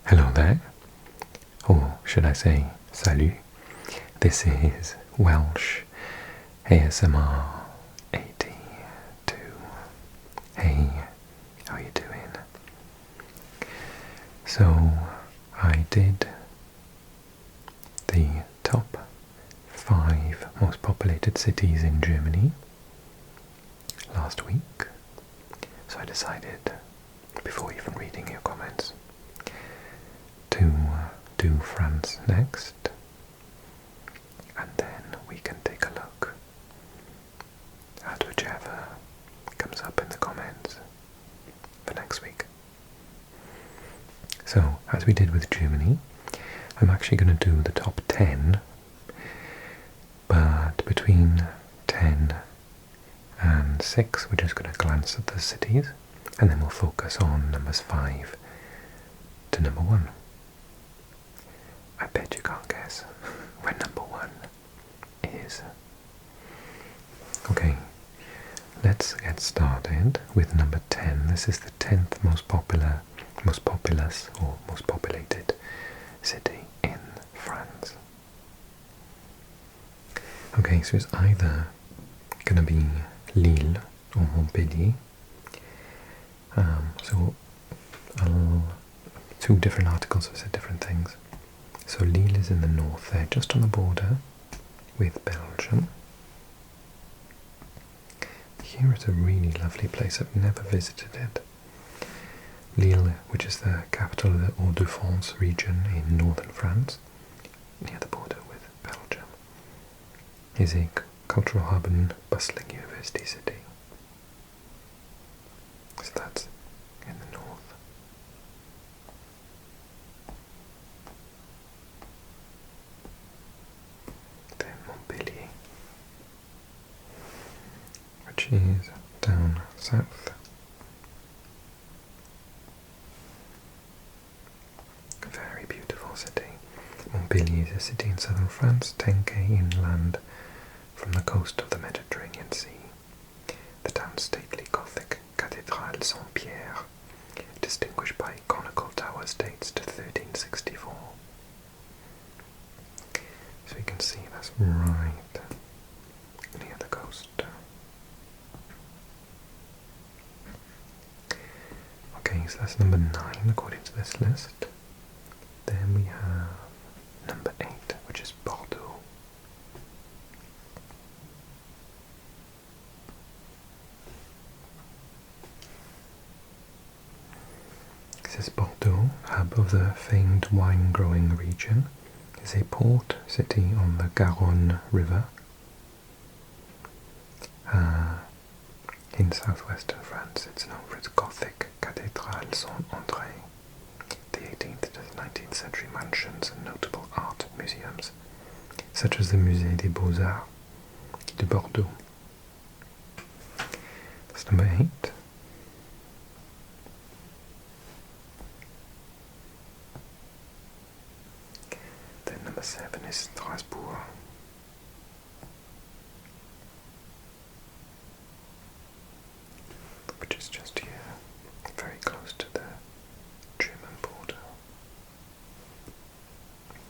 Hello there, or should I say salut. This is Welsh ASMR 82. Hey, how you doing? So I did the top 5 most populated cities in Germany last week, so I decided, before even reading your comments, to do France next, and then we can take a look at whichever comes up in the comments for next week. So, as we did with Germany, I'm actually going to do the top 10, but between 10 and 6 we're just going to glance at the cities, and then we'll focus on numbers 5 to number 1. I bet you can't guess where number 1 is. Okay, let's get started with number 10. This is the 10th most populous or most populated city in France. Okay, so it's either going to be Lille or Montpellier. So two different articles have said different things. So Lille is in the north there, just on the border with Belgium. Here is a really lovely place, I've never visited it. Lille, which is the capital of the Hauts-de-France region in northern France, near the border with Belgium, is a cultural hub and bustling university city. So that's in the north. Then Montpellier, which is down south. Very beautiful city. Montpellier is a city in southern France, 10k inland from the coast of the Mediterranean Sea. The town's stately Gothic Cathédrale Saint-Pierre, distinguished by conical towers, dates to 1364. So you can see that's right near the coast. Okay, so that's number 9 according to this list. Then we have number 8, which is Bordeaux. This is Bordeaux, hub of the famed wine-growing region, is a port city on the Garonne River in southwestern France. It's known for its Gothic Cathédrale Saint-André, the 18th to the 19th century mansions and notable art museums, such as the Musée des Beaux-Arts de Bordeaux. That's number 8. Then number 7 is Strasbourg. Which is just here, very close to the German border.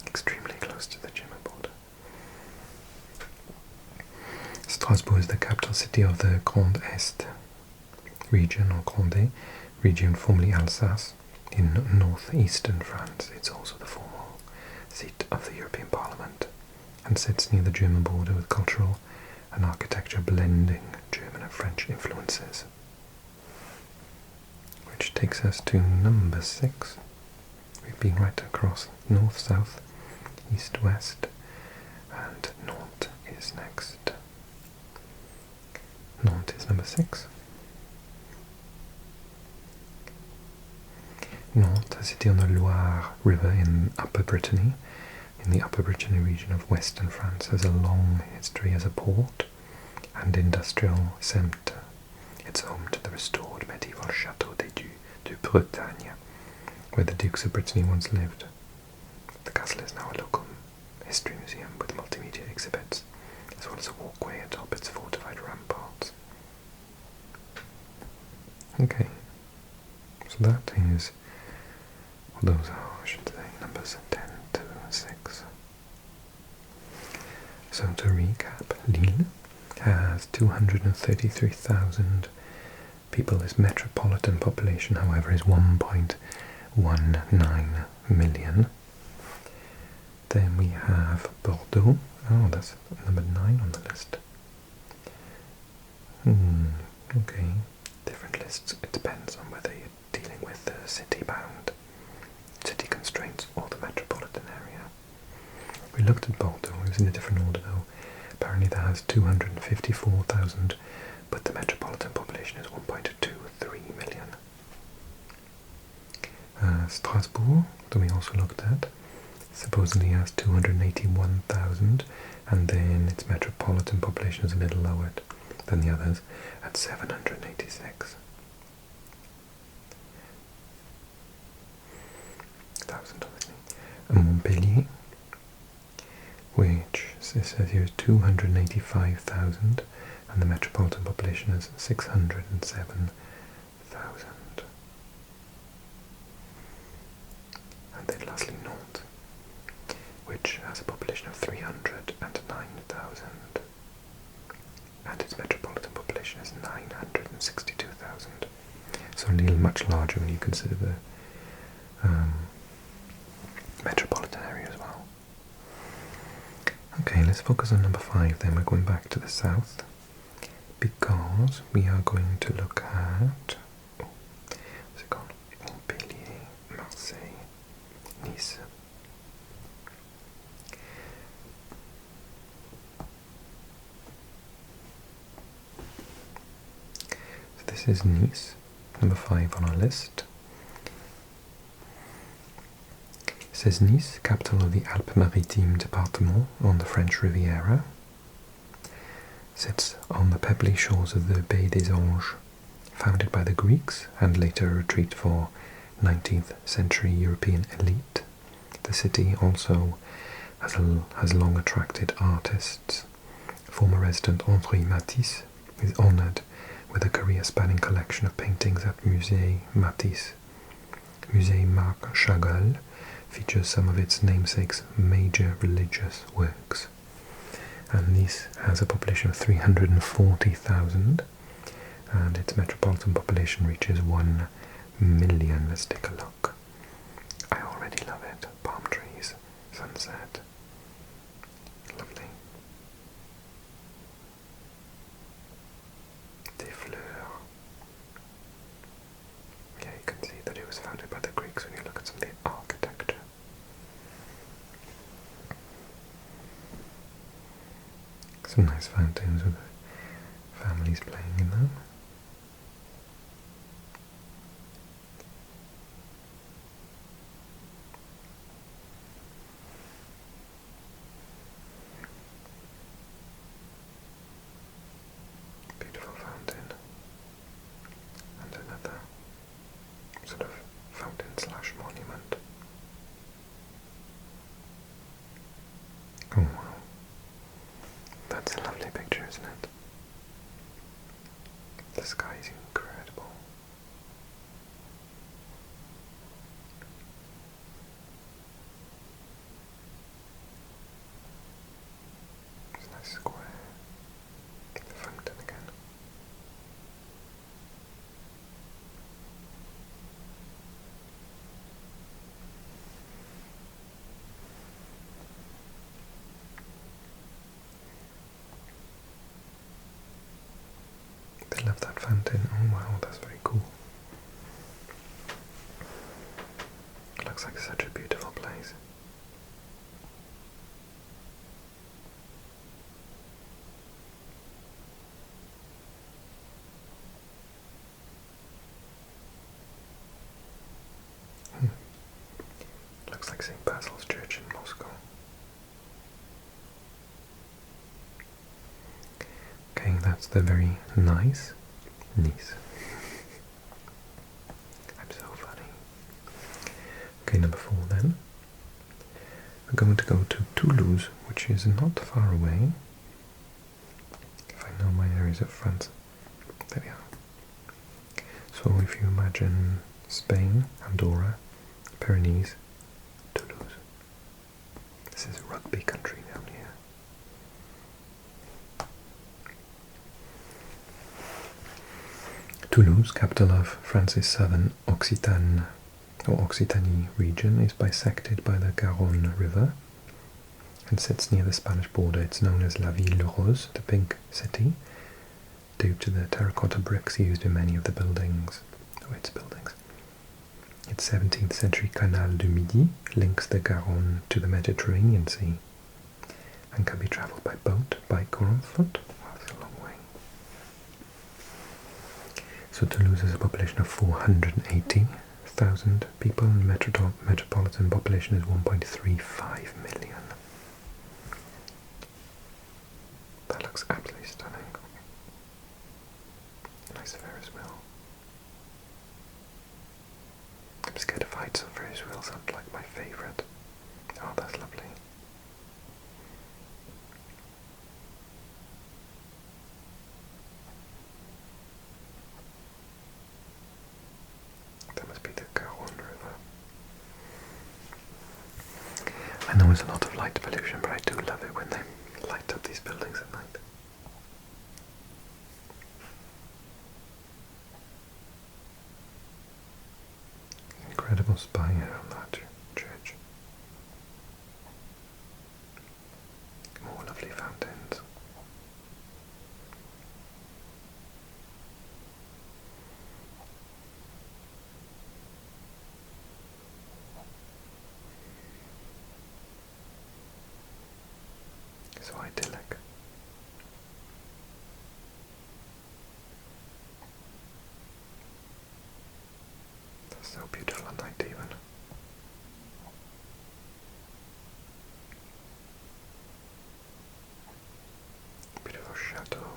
Extremely close to the German border. Strasbourg is the capital city of the Grand Est region, or Grande region, formerly Alsace, in northeastern France. It's also the formal seat of the European Parliament and sits near the German border with cultural and architecture blending German and French influences. Which takes us to number 6. We've been right across north, south, east, west, and Nantes is next. Nantes is number 6. Nantes, a city on the Loire River in Upper Brittany, in the Upper Brittany region of western France, has a long history as a port and industrial centre. It's home to the restored medieval Château des Ducs de Bretagne, where the Dukes of Brittany once lived. The castle is now a local history museum with multimedia exhibits, as well as a walkway atop its fortified ramparts. Okay, so that is, well, those are should say, numbers 10 to 6. So to recap, Lille has 233,000 people. Its metropolitan population, however, is 1.19 million. Then we have Bordeaux. Oh, that's number 9 on the list. Okay, different lists. It depends on whether you're dealing with the city-bound, city constraints, or the metropolitan area. We looked at Bordeaux. It was in a different order though. Apparently that has 254,000, but the metropolitan population is 1.23 million. Strasbourg, that we also looked at, supposedly has 281,000, and then its metropolitan population is a little lower than the others at 786,000, obviously. And Montpellier, which says here is 285,000, and the metropolitan population is 607,000. And then lastly Nantes, which has a population of 309,000, and its metropolitan population is 962,000. So Lille much larger when you consider the metropolitan area as well. Okay, let's focus on number 5 then. We're going back to the south because we are going to look at what's it called? Montpellier, Marseille, Nice. So this is Nice, number 5 on our list. It says Nice, capital of the Alpes-Maritimes department on the French Riviera, sits on the pebbly shores of the Baie des Anges, founded by the Greeks and later a retreat for 19th century European elite. The city also has long attracted artists. Former resident André Matisse is honoured with a career-spanning collection of paintings at Musée Matisse. Musée Marc Chagall features some of its namesake's major religious works. And Nice has a population of 340,000, and its metropolitan population reaches 1 million. Let's take a look. I already love it. Palm trees, sunset. Lovely. Des fleurs. Yeah, you can see that it was founded by the Greeks when you look at some of the architecture. Some nice fountains with families playing in them. Beautiful fountain. And another sort of fountain/monument. Oh wow. That's a lovely picture, isn't it? The sky is incredible. It's a nice square. The fountain again. They love that fountain. Oh wow, that's very cool. It looks like such a beautiful place. Looks like St. Basil's Church in Moscow. Okay, that's the very nice Nice. I'm so funny. Okay, number 4 then. We're going to go to Toulouse, which is not far away. If I know my areas of France. There we are. So if you imagine Spain, Andorra, Pyrenees, This is rugby country down here. Toulouse, capital of France's southern Occitanie region, is bisected by the Garonne River and sits near the Spanish border. It's known as La Ville Rose, the Pink City, due to the terracotta bricks used in many of the buildings, its buildings. Its 17th century Canal du Midi links the Garonne to the Mediterranean Sea and can be travelled by boat, bike or on foot. Wow, that's a long way. So Toulouse has a population of 480,000 people, and the metropolitan population is 1.35 million. That looks absolutely stunning. Nice Ferris wheel. I'm scared of heights, so Ferris wheels aren't like my favourite. Oh, that's lovely. That must be the Garonne River. I know there's a lot of light pollution, but I do love it when they light up these buildings at night. Incredible spire on that church. More lovely fountains. So idyllic. That's so beautiful at night even. Beautiful chateau.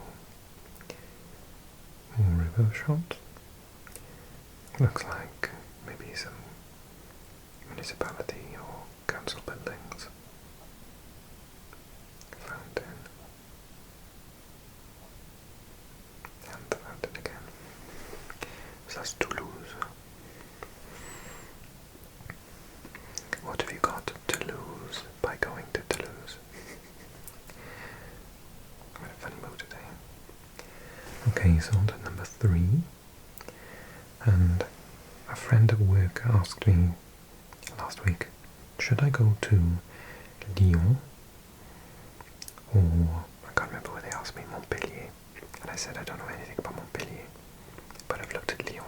More river shot. Looks like maybe some municipality or council buildings. Fountain. And the fountain again. So that's Toulouse. What have you got to lose by going to Toulouse? I'm in a funny mood today. Okay, so on to number 3. And a friend at work asked me last week, should I go to Lyon or, I can't remember where they asked me, Montpellier. And I said I don't know anything about Montpellier, but I've looked at Lyon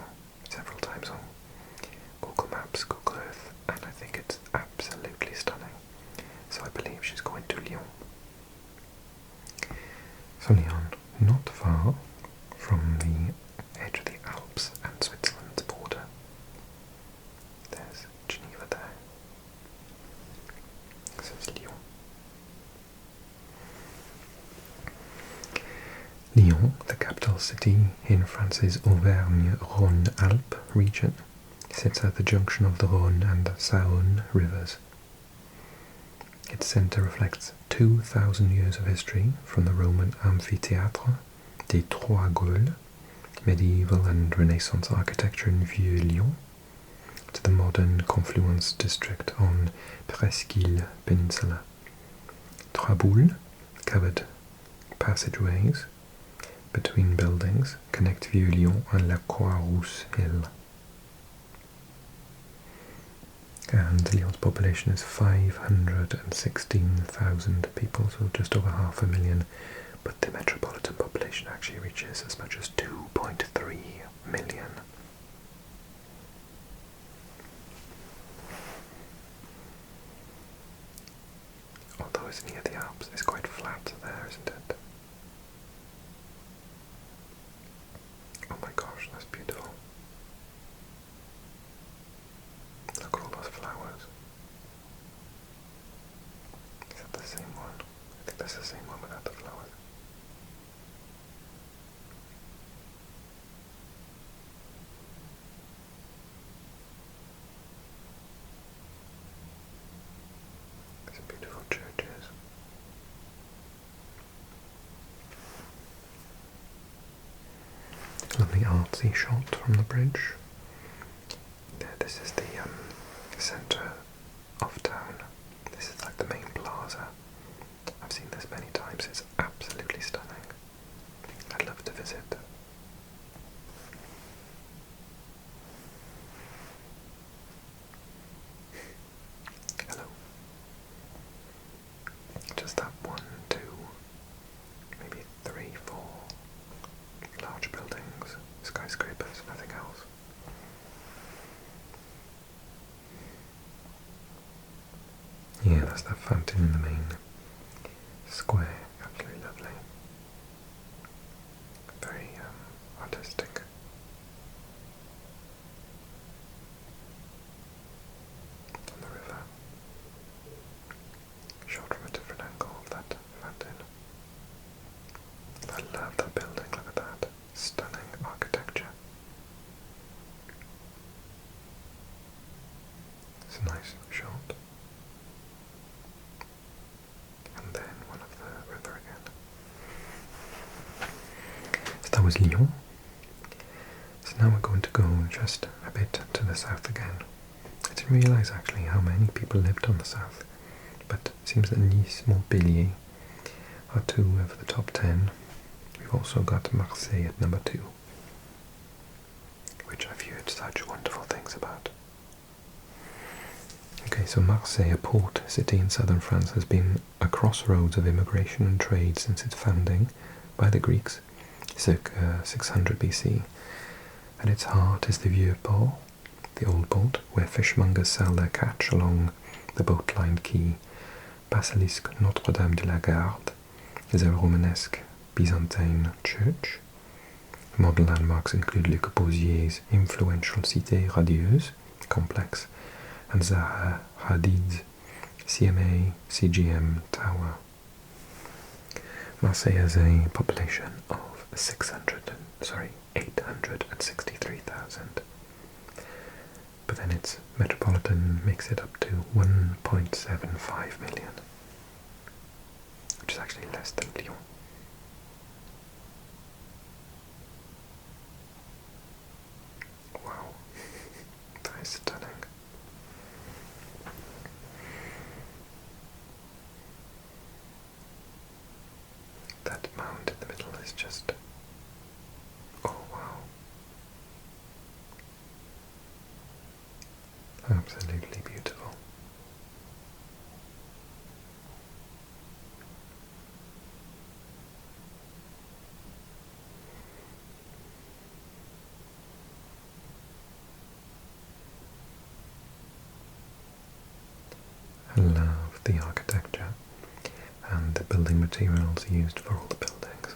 several times on Google Maps, Google Earth, and I think it's absolutely stunning. So I believe she's going to Lyon. So Lyon, not far from the edge of the Alps and Switzerland's border. There's Geneva there. So it's Lyon. Lyon, the capital city in France's Auvergne-Rhône-Alpes region, sits at the junction of the Rhône and Saône rivers. Its centre reflects 2,000 years of history, from the Roman amphitheatre des Trois Gaules, medieval and Renaissance architecture in Vieux-Lyon, to the modern confluence district on Presqu'île Peninsula. Trois Boules, covered passageways between buildings, connect Vieux-Lyon and La Croix-Rousse Hill. And Lyon's population is 516,000 people, so just over 500,000, but the metropolitan population actually reaches as much as 2.3 million. Although it's near the Alps, it's quite flat there, isn't it? Oh my gosh, that's beautiful. Look at all those flowers. Is that the same one? I think that's the same one without the flowers. These are beautiful churches. Lovely artsy shot from the bridge. There, this is the centre of town. This is like the main plaza. plaza. I've seen this many times. It's absolutely stunning. I'd love to visit. Hello. Just that 1, 2, maybe 3, 4 large buildings, skyscrapers, nothing else. Yeah, that's that fountain in the main square. Absolutely lovely. Very artistic. On the river. Shot from a different angle of that fountain. I love that building, look at that. Stunning architecture. It's a nice shot. And then one of the river again. So that was Lyon. So now we're going to go just a bit to the south again. I didn't realise actually how many people lived on the south, but it seems that Nice, Montpellier are 2 of the top 10. We've also got Marseille at number 2, which I've heard such wonderful things about. Okay, so Marseille, a port city in southern France, has been a crossroads of immigration and trade since its founding by the Greeks, circa 600 BC. At its heart is the Vieux Port, the old port, where fishmongers sell their catch along the boat-lined quay. Basilisk Notre-Dame de la Garde is a Romanesque Byzantine church. Modern landmarks include Le Corbusier's influential Cité Radieuse complex and Zaha Hadid's CMA CGM Tower. Marseille has a population of 863,000. But then its metropolitan makes it up to 1.75 million, which is actually less than Lyon. Wow, that is stunning. That mound in the middle is just, oh wow, absolutely beautiful. I love the architecture and the building materials used for all the buildings.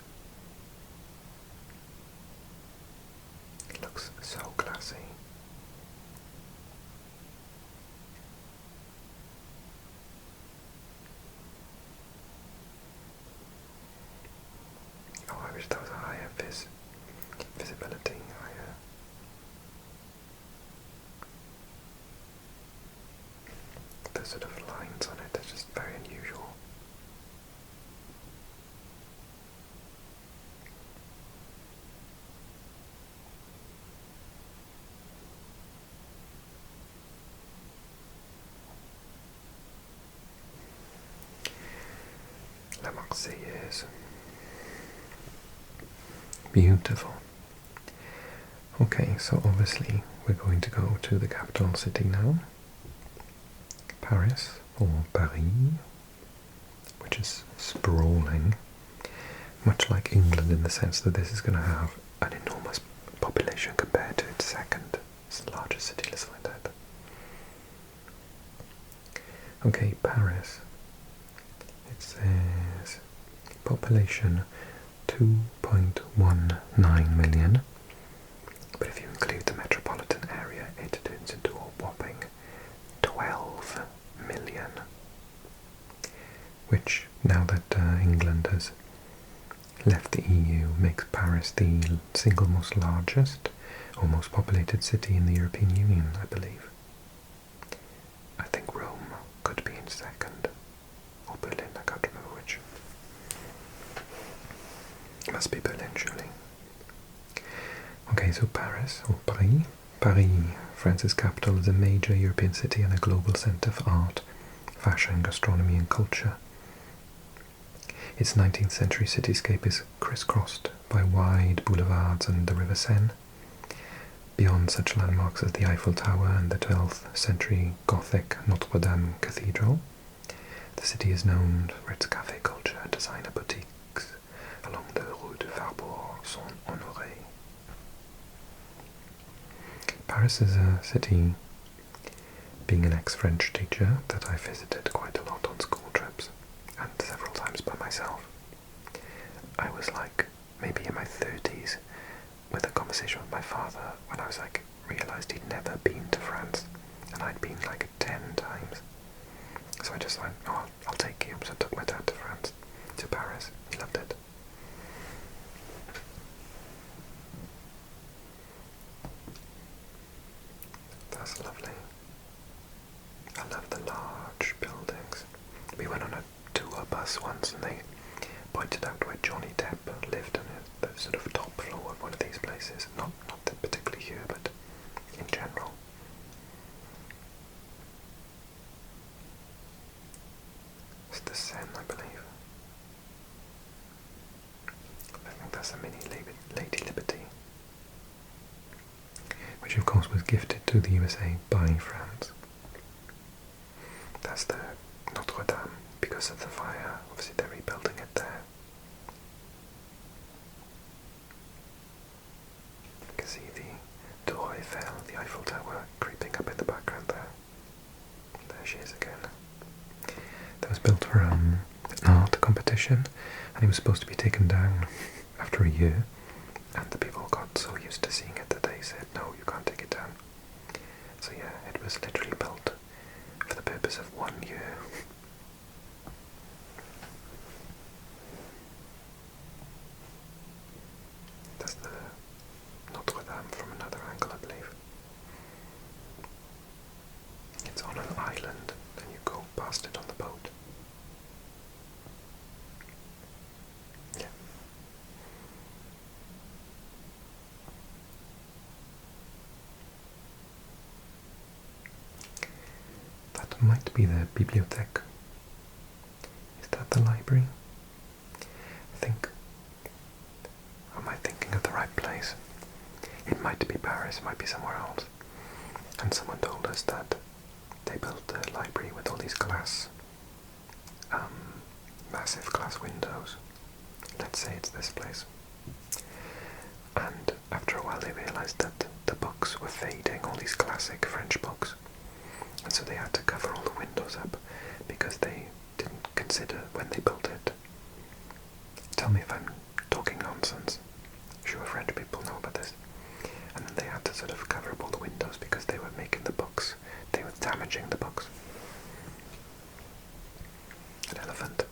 It looks so classy. Oh, I wish there was a higher visibility. The sort of lines on it is just very unusual. La Marseillaise. Beautiful. Okay, so obviously we're going to go to the capital city now. Paris, or Paris, which is sprawling, much like England in the sense that this is going to have an enormous population compared to its second largest city. Let's find out. Okay, Paris. It says population 2.19 million, but if you include the metropolitan area, it turns into a whopping 12 million, which, now that England has left the EU, makes Paris the single most largest or most populated city in the European Union, I believe. I think Rome could be in second, or Berlin, I can't remember which. It must be Berlin, surely. Okay, so Paris, or Paris. Paris, France's capital, is a major European city and a global centre for art, fashion, gastronomy and culture. Its 19th century cityscape is crisscrossed by wide boulevards and the River Seine. Beyond such landmarks as the Eiffel Tower and the 12th century Gothic Notre Dame Cathedral, the city is known for its cafe culture and designer boutiques along the Rue de Faubourg-Saint-Honoré. Paris is a city, being an ex-French teacher, that I visited quite a lot on school trips and several times by myself. I was like maybe in my 30s with a conversation with my father when I was like realised he'd never been to France and I'd been like 10 times. So I just went, oh, I'll take you. So I took my dad to France, to Paris. He loved it. That's lovely. I love the large buildings. We went on a tour bus once and they pointed out where Johnny Depp lived on the sort of top floor of one of these places. Not particularly here, but in general. It's the Seine, I believe. I think that's a mini Lady Liberty, which of course was gifted to the USA by France. That's the Notre Dame, because of the fire. Obviously they're rebuilding it there. You can see the Tour Eiffel, the Eiffel Tower, creeping up in the background there. There she is again. That was built for an art competition, and it was supposed to be taken down after a year, and the people got so used to seeing it that they said, no, you can't take it down. So yeah, it was literally built for the purpose of 1 year. That's the Notre Dame from another angle, I believe. It's on an island, and you go past it on the boat. Yeah. That might be the bibliothèque. Is that the library? I think. Am I thinking of the right place? It might be Paris, it might be somewhere else. And someone told us that they built a library with all these glass, massive glass windows. Let's say it's this place. And after a while they realised that the books were fading, all these classic French books. And so they had to cover all the windows up because they didn't consider when they built it. Tell me if I'm talking nonsense. Sure, French people know about this. And then they had to sort of cover up all the windows because they were making the books, they were damaging the books. An elephant.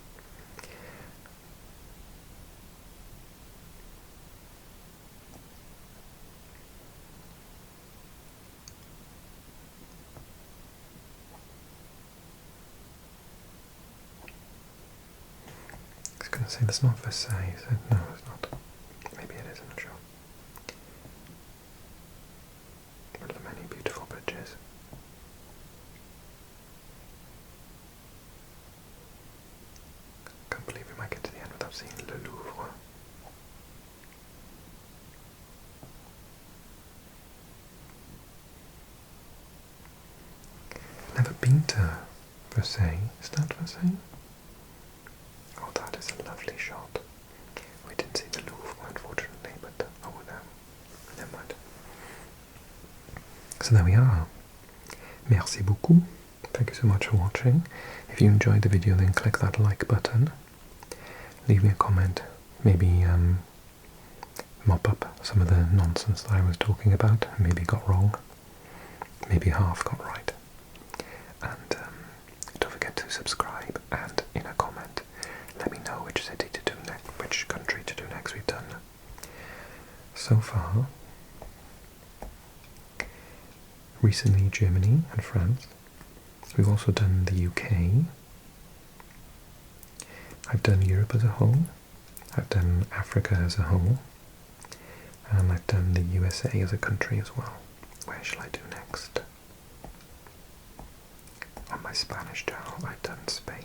I was going to say that's not Versailles, is it? No, it's not. Maybe it is, I'm not sure. One of the many beautiful bridges. Can't believe we might get to the end without seeing Le Louvre. Never been to Versailles. Is that Versailles? Oh, that is a lovely shot. We didn't see the Louvre, unfortunately, but oh no, never mind. So there we are. Merci beaucoup. Thank you so much for watching. If you enjoyed the video, then click that like button. Leave me a comment. Maybe mop up some of the nonsense that I was talking about, maybe got wrong, maybe half got right. And don't forget to subscribe, and in a comment let me know which city to do next, which country to do next. We've done so far recently Germany and France. We've also done the UK. I've done Europe as a whole. I've done Africa as a whole. And I've done the USA as a country as well. Where shall I do next? On my Spanish channel I've done Spain.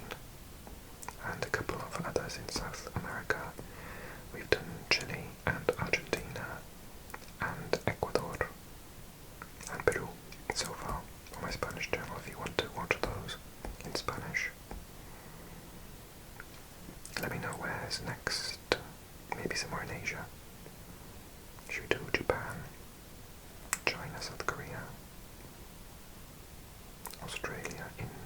and a couple of others in South America. We've done Chile and Argentina and Ecuador and Peru so far on my Spanish channel if you want to watch those in Spanish. Let me know where's next, maybe somewhere in Asia. Should we do Japan, China, South Korea, Australia, India?